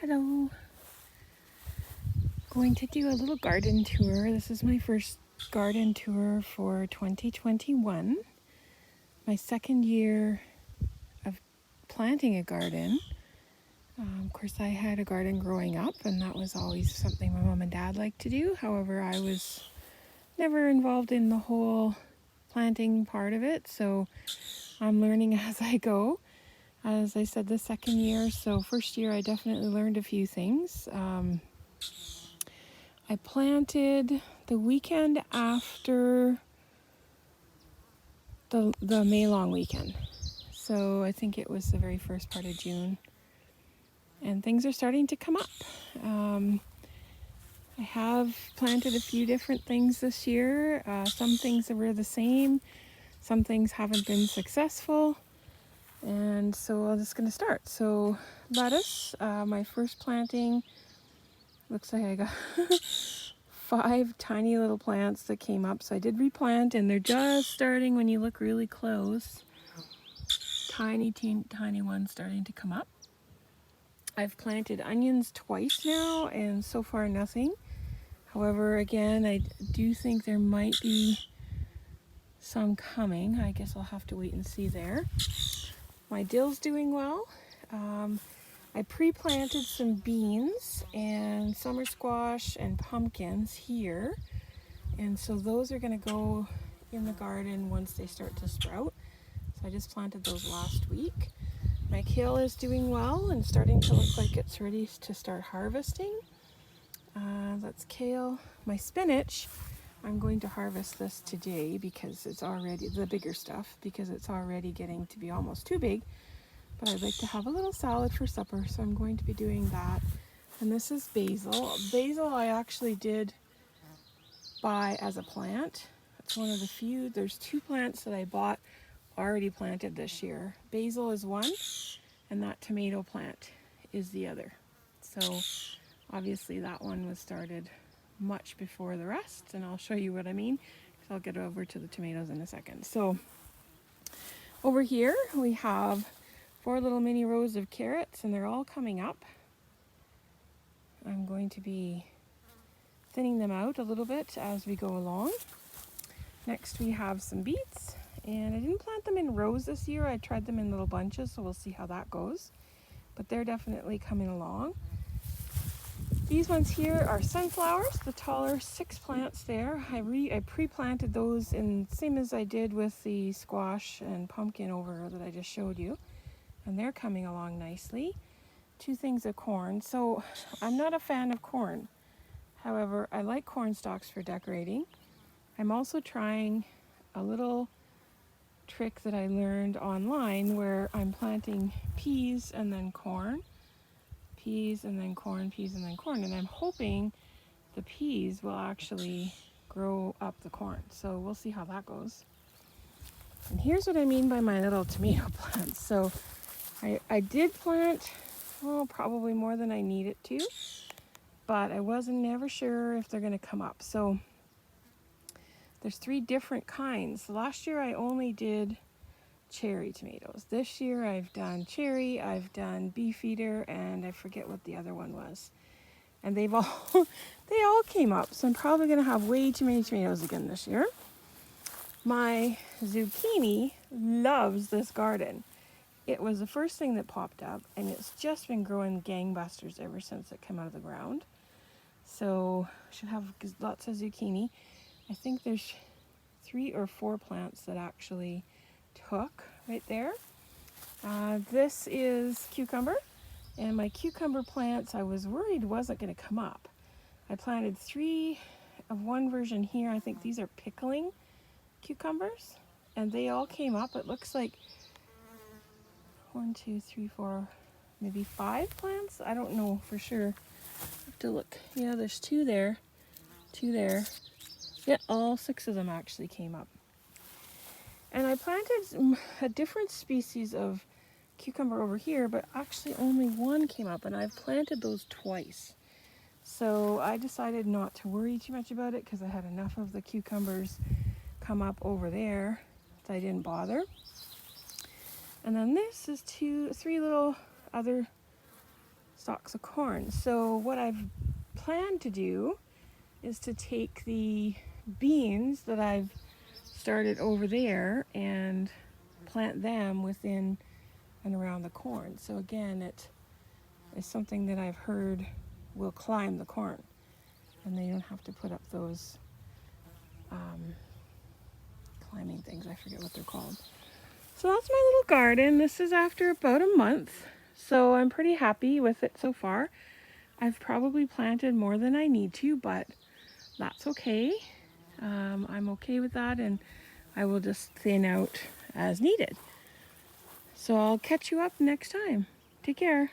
Hello. Going to do a little garden tour. This is my first garden tour for 2021. My second year of planting a garden. Of course, I had a garden growing up, and that was always something my mom and dad liked to do. However, I was never involved in the whole planting part of it, so I'm learning as I go. As I said, the second year, so first year I definitely learned a few things. I planted the weekend after the May long weekend. So I think it was the very first part of June. And things are starting to come up. I have planted a few different things this year. Some things were the same. Some things haven't been successful. And so I'm just going to start. So lettuce, my first planting, looks like I got 5 tiny little plants that came up. So I did replant, and they're just starting when you look really close. Tiny ones starting to come up. I've planted onions twice now, and so far nothing. However, again, I do think there might be some coming. I guess I'll have to wait and see there. My dill's doing well. I pre-planted some beans and summer squash and pumpkins here. And so those are going to go in the garden once they start to sprout. So I just planted those last week. My kale is doing well and starting to look like it's ready to start harvesting. That's kale. My spinach, I'm going to harvest this today because it's already, the bigger stuff, because it's already getting to be almost too big. But I'd like to have a little salad for supper, so I'm going to be doing that. And this is basil. Basil I actually did buy as a plant. It's one of the few, there's 2 plants that I bought already planted this year. Basil is one, and that tomato plant is the other. So obviously that one was started much before the rest, and I'll show you what I mean. So I'll get over to the tomatoes in a second. So over here we have 4 little mini rows of carrots, and they're all coming up. I'm going to be thinning them out a little bit as we go along. Next we have some beets, and I didn't plant them in rows this year. I tried them in little bunches, so we'll see how that goes. But they're definitely coming along. These ones here are sunflowers, the taller 6 plants there. I pre-planted those in same as I did with the squash and pumpkin over that I just showed you. And they're coming along nicely. 2 things of corn. So I'm not a fan of corn. However, I like corn stalks for decorating. I'm also trying a little trick that I learned online where I'm planting peas and then corn. Peas and then corn, peas and then corn. And I'm hoping the peas will actually grow up the corn. So we'll see how that goes. And here's what I mean by my little tomato plants. So I did plant, well, probably more than I needed to, but I wasn't never sure if they're going to come up. So there's 3 different kinds. Last year I only did cherry tomatoes. This year I've done cherry, I've done beefeater, and I forget what the other one was. And they all came up. So I'm probably going to have way too many tomatoes again this year. My zucchini loves this garden. It was the first thing that popped up, and it's just been growing gangbusters ever since it came out of the ground. So I should have lots of zucchini. I think there's 3 or 4 plants that actually took right there. This is cucumber, and my cucumber plants I was worried wasn't going to come up. I planted 3 of one version here. I think these are pickling cucumbers, and they all came up. It looks like 1, 2, 3, 4, maybe 5 plants. I don't know for sure. I have to look. Yeah, there's 2 there, 2 there. Yeah, all 6 of them actually came up. And I planted a different species of cucumber over here, but actually only 1 came up, and I've planted those twice. So I decided not to worry too much about it because I had enough of the cucumbers come up over there, so I didn't bother. And then this is 3 little other stalks of corn. So what I've planned to do is to take the beans that I've started over there and plant them within and around the corn. So again, it is something that I've heard will climb the corn, and they don't have to put up those climbing things. I forget what they're called. So that's my little garden. This is after about a month, so I'm pretty happy with it so far. I've probably planted more than I need to, but that's okay. I'm okay with that, and I will just thin out as needed. So I'll catch you up next time. Take care.